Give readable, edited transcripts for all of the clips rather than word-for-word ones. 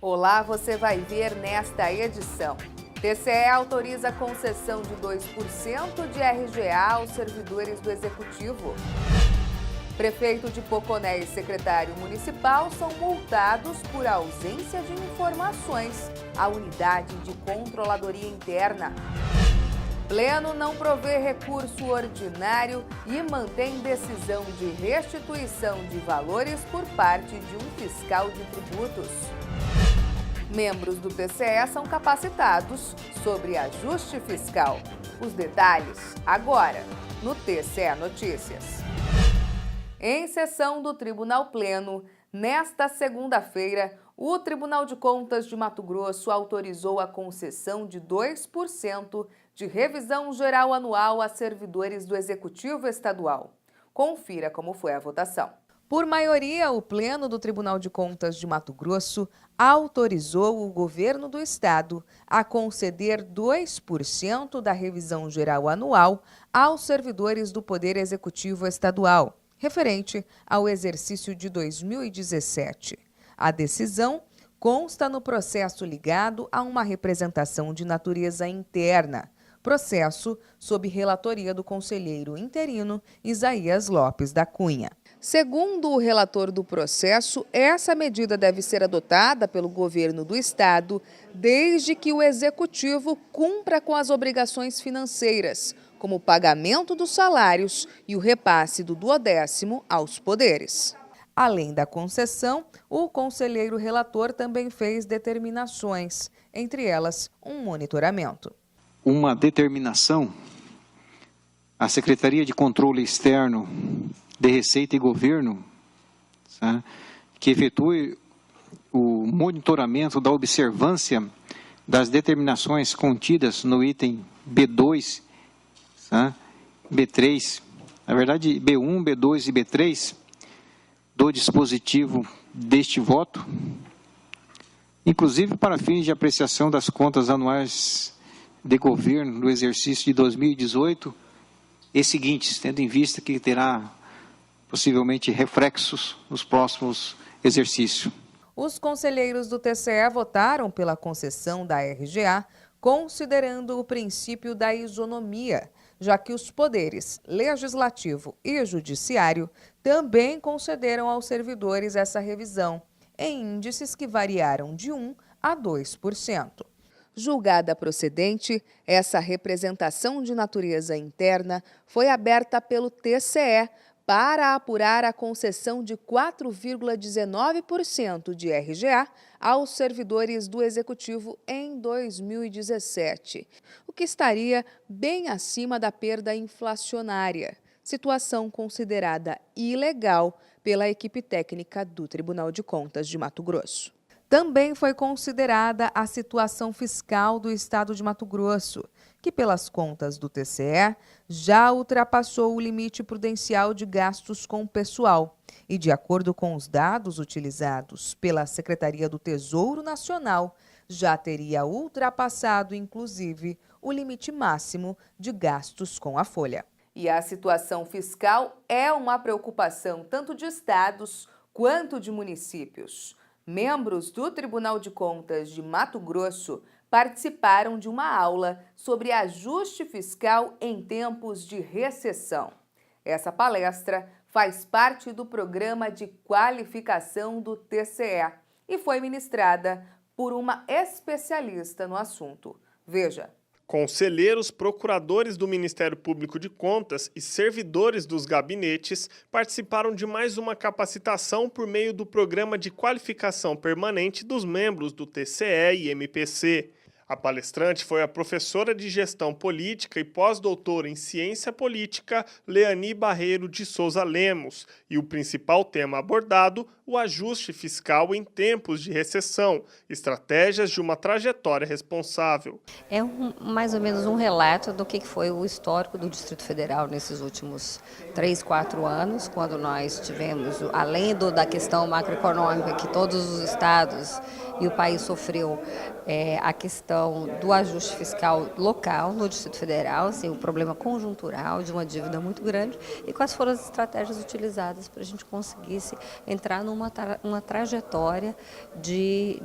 Olá, você vai ver nesta edição. TCE autoriza a concessão de 2% de RGA aos servidores do Executivo. Prefeito de Poconé e secretário municipal são multados por ausência de informações à unidade de controladoria interna. Pleno não provê recurso ordinário e mantém decisão de restituição de valores por parte de um fiscal de tributos. Membros do TCE são capacitados sobre ajuste fiscal. Os detalhes agora no TCE Notícias. Em sessão do Tribunal Pleno, nesta segunda-feira, o Tribunal de Contas de Mato Grosso autorizou a concessão de 2% de revisão geral anual a servidores do Executivo Estadual. Confira como foi a votação. Por maioria, o Pleno do Tribunal de Contas de Mato Grosso autorizou o governo do estado a conceder 2% da revisão geral anual aos servidores do Poder Executivo Estadual, referente ao exercício de 2017. A decisão consta no processo ligado a uma representação de natureza interna, processo sob relatoria do conselheiro interino Isaías Lopes da Cunha. Segundo o relator do processo, essa medida deve ser adotada pelo governo do estado desde que o executivo cumpra com as obrigações financeiras, como o pagamento dos salários e o repasse do 10º aos poderes. Além da concessão, o conselheiro relator também fez determinações, entre elas um monitoramento. Uma determinação, a Secretaria de Controle Externo de Receita e Governo, que efetue o monitoramento da observância das determinações contidas no item B2, B3, na verdade B1, B2 e B3, do dispositivo deste voto, inclusive para fins de apreciação das contas anuais de governo do exercício de 2018 e seguintes, tendo em vista que terá possivelmente reflexos nos próximos exercícios. Os conselheiros do TCE votaram pela concessão da RGA, considerando o princípio da isonomia, já que os poderes legislativo e judiciário também concederam aos servidores essa revisão, em índices que variaram de 1% a 2%. Julgada procedente, essa representação de natureza interna foi aberta pelo TCE para apurar a concessão de 4,19% de RGA aos servidores do Executivo em 2017, o que estaria bem acima da perda inflacionária, situação considerada ilegal pela equipe técnica do Tribunal de Contas de Mato Grosso. Também foi considerada a situação fiscal do estado de Mato Grosso, que, pelas contas do TCE, já ultrapassou o limite prudencial de gastos com pessoal e, de acordo com os dados utilizados pela Secretaria do Tesouro Nacional, já teria ultrapassado, inclusive, o limite máximo de gastos com a folha. E a situação fiscal é uma preocupação tanto de estados quanto de municípios. Membros do Tribunal de Contas de Mato Grosso participaram de uma aula sobre ajuste fiscal em tempos de recessão. Essa palestra faz parte do programa de qualificação do TCE e foi ministrada por uma especialista no assunto. Veja. Conselheiros, procuradores do Ministério Público de Contas e servidores dos gabinetes participaram de mais uma capacitação por meio do Programa de Qualificação Permanente dos membros do TCE e MPC. A palestrante foi a professora de Gestão Política e pós-doutora em Ciência Política, Leani Barreiro de Souza Lemos, e o principal tema abordado, o ajuste fiscal em tempos de recessão, estratégias de uma trajetória responsável. É mais ou menos um relato do que foi o histórico do Distrito Federal nesses últimos 3, 4 anos, quando nós tivemos, além da questão macroeconômica que todos os estados e o país sofreu, a questão questão do ajuste fiscal local no Distrito Federal, assim, um problema conjuntural de uma dívida muito grande, e quais foram as estratégias utilizadas para a gente conseguisse entrar numa trajetória de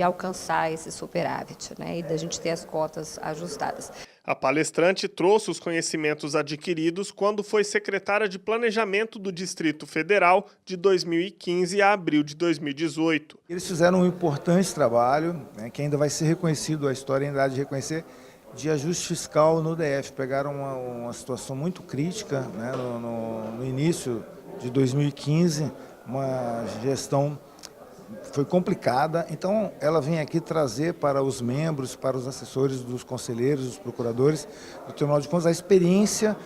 alcançar esse superávit, né, e da gente ter as cotas ajustadas. A palestrante trouxe os conhecimentos adquiridos quando foi secretária de Planejamento do Distrito Federal de 2015 a abril de 2018. Eles fizeram um importante trabalho, né, que ainda vai ser reconhecido, a história ainda há de reconhecer, de ajuste fiscal no DF. Pegaram uma situação muito crítica, né, no início de 2015, uma gestão foi complicada, então ela vem aqui trazer para os membros, para os assessores dos conselheiros, dos procuradores do Tribunal de Contas, a experiência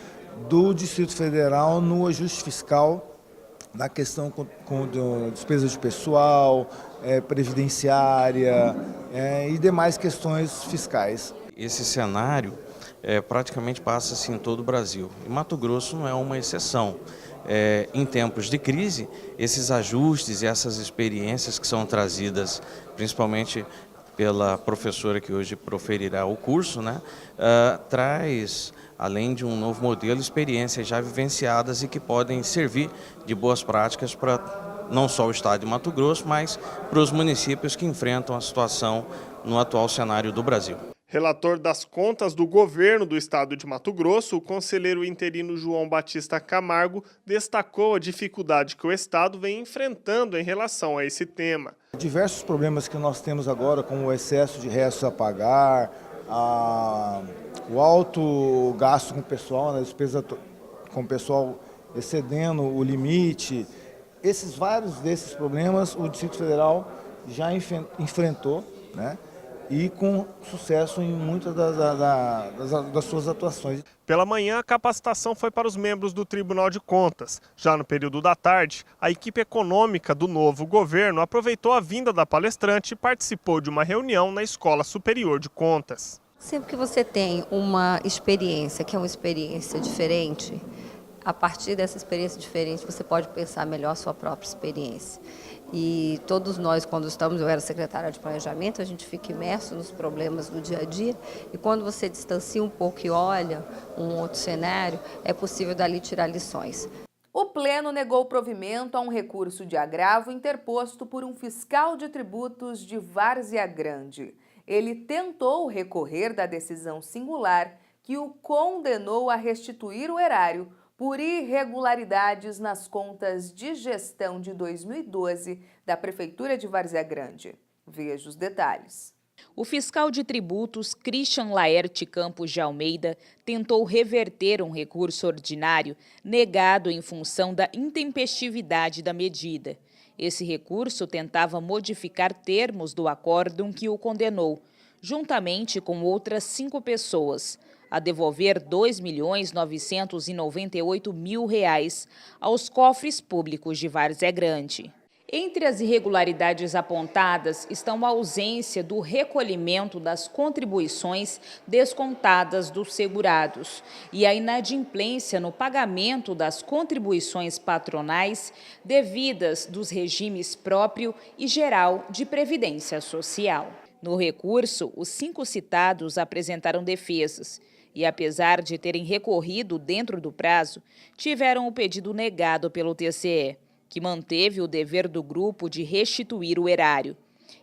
do Distrito Federal no ajuste fiscal, na questão com despesa de pessoal, previdenciária e demais questões fiscais. Esse cenário praticamente passa-se em todo o Brasil, e Mato Grosso não é uma exceção. Em tempos de crise, esses ajustes e essas experiências que são trazidas, principalmente pela professora que hoje proferirá o curso, né, traz, além de um novo modelo, experiências já vivenciadas e que podem servir de boas práticas para não só o estado de Mato Grosso, mas para os municípios que enfrentam a situação no atual cenário do Brasil. Relator das contas do governo do estado de Mato Grosso, o conselheiro interino João Batista Camargo destacou a dificuldade que o estado vem enfrentando em relação a esse tema. Diversos problemas que nós temos agora, como o excesso de restos a pagar, o alto gasto com o pessoal, né, despesa com o pessoal excedendo o limite, vários desses problemas o Distrito Federal já enfrentou, né? E com sucesso em muitas das suas atuações. Pela manhã, a capacitação foi para os membros do Tribunal de Contas. Já no período da tarde, a equipe econômica do novo governo aproveitou a vinda da palestrante e participou de uma reunião na Escola Superior de Contas. Sempre que você tem uma experiência que é uma experiência diferente, a partir dessa experiência diferente, você pode pensar melhor a sua própria experiência. E todos nós, quando eu era secretária de Planejamento, a gente fica imerso nos problemas do dia a dia, e quando você distancia um pouco e olha um outro cenário, é possível dali tirar lições. O Pleno negou provimento a um recurso de agravo interposto por um fiscal de tributos de Várzea Grande. Ele tentou recorrer da decisão singular que o condenou a restituir o erário por irregularidades nas contas de gestão de 2012 da Prefeitura de Várzea Grande. Veja os detalhes. O fiscal de tributos Christian Laerte Campos de Almeida tentou reverter um recurso ordinário negado em função da intempestividade da medida. Esse recurso tentava modificar termos do acórdão que o condenou, juntamente com outras 5 pessoas, a devolver R$ 2.998.000 aos cofres públicos de Várzea Grande. Entre as irregularidades apontadas estão a ausência do recolhimento das contribuições descontadas dos segurados e a inadimplência no pagamento das contribuições patronais devidas dos regimes próprio e geral de previdência social. No recurso, os 5 citados apresentaram defesas e, apesar de terem recorrido dentro do prazo, tiveram o pedido negado pelo TCE, que manteve o dever do grupo de restituir o erário.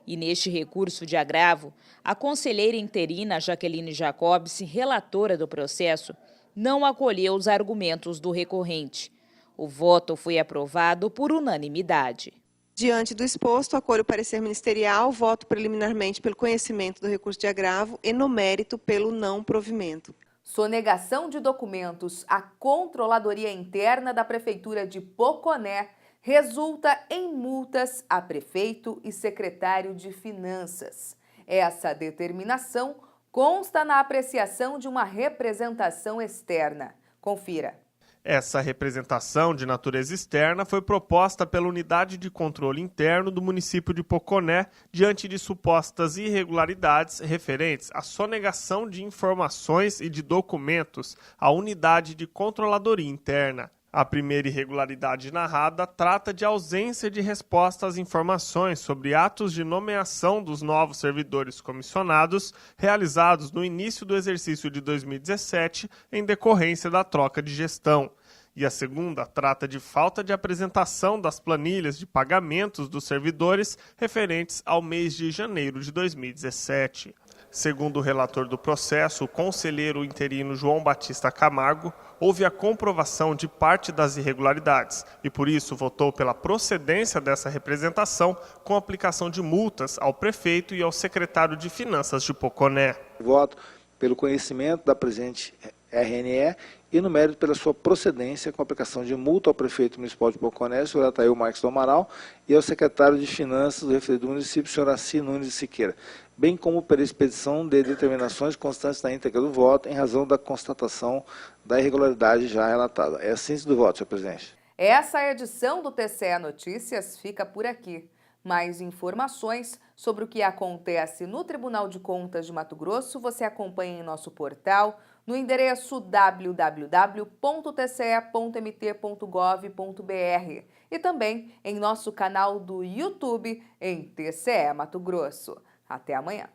E neste recurso de agravo, a conselheira interina Jaqueline Jacobs, relatora do processo, não acolheu os argumentos do recorrente. O voto foi aprovado por unanimidade. Diante do exposto, acolho o parecer ministerial, voto preliminarmente pelo conhecimento do recurso de agravo e no mérito pelo não provimento. Sonegação de documentos à Controladoria Interna da Prefeitura de Poconé resulta em multas a prefeito e secretário de Finanças. Essa determinação consta na apreciação de uma representação externa. Confira. Essa representação de natureza externa foi proposta pela Unidade de Controle Interno do município de Poconé diante de supostas irregularidades referentes à sonegação de informações e de documentos à Unidade de Controladoria Interna. A primeira irregularidade narrada trata de ausência de resposta às informações sobre atos de nomeação dos novos servidores comissionados realizados no início do exercício de 2017 em decorrência da troca de gestão. E a segunda trata de falta de apresentação das planilhas de pagamentos dos servidores referentes ao mês de janeiro de 2017. Segundo o relator do processo, o conselheiro interino João Batista Camargo, houve a comprovação de parte das irregularidades e, por isso, votou pela procedência dessa representação com aplicação de multas ao prefeito e ao secretário de Finanças de Poconé. Voto pelo conhecimento da presente RNE e no mérito pela sua procedência com aplicação de multa ao prefeito municipal de Poconé, o senhor Ataíl Marques do Amaral, e ao secretário de Finanças do referido município, o senhor Assi Nunes de Siqueira, bem como pela expedição de determinações constantes na íntegra do voto em razão da constatação da irregularidade já relatada. É a síntese do voto, senhor presidente. Essa edição do TCE Notícias fica por aqui. Mais informações sobre o que acontece no Tribunal de Contas de Mato Grosso você acompanha em nosso portal no endereço www.tce.mt.gov.br e também em nosso canal do YouTube em TCE Mato Grosso. Até amanhã.